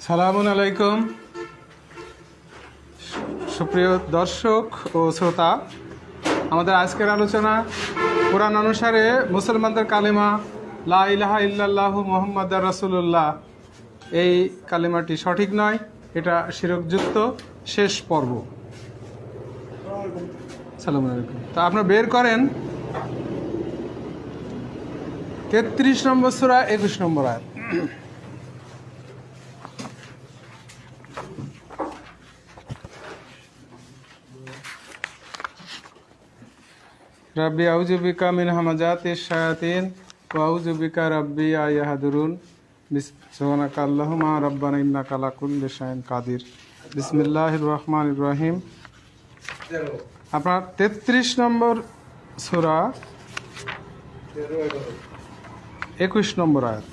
সালামুন আলাইকুম সুপ্রিয় দর্শক ও শ্রোতা, আমাদের আজকের আলোচনা কোরআন অনুসারে মুসলমানদের কালিমা লা ইলাহা ইল্লাল্লাহু মুহাম্মাদুর রাসূলুল্লাহ, এই কালিমাটি সঠিক নয়, এটা শিরকযুক্ত শেষ পর্ব। সালামু আলাইকুম। তা আপনারা বের করেন 33 নম্বর সূরা 21 নম্বর আয়াত। রাব্বি আউযু বিকা মিন হামাযাতিশ শায়াতিন ওয়া আউযু বিকা রাব্বি আইয়াহদুরুন সুবহানাকা আল্লাহুম্মা রাব্বানা ইন্নাকা আলা কুল্লি শাইইন কাদির। বিসমিল্লাহির রহমানির রহিম। আপনার 33 নম্বর সূরা 21 নম্বর আয়াত।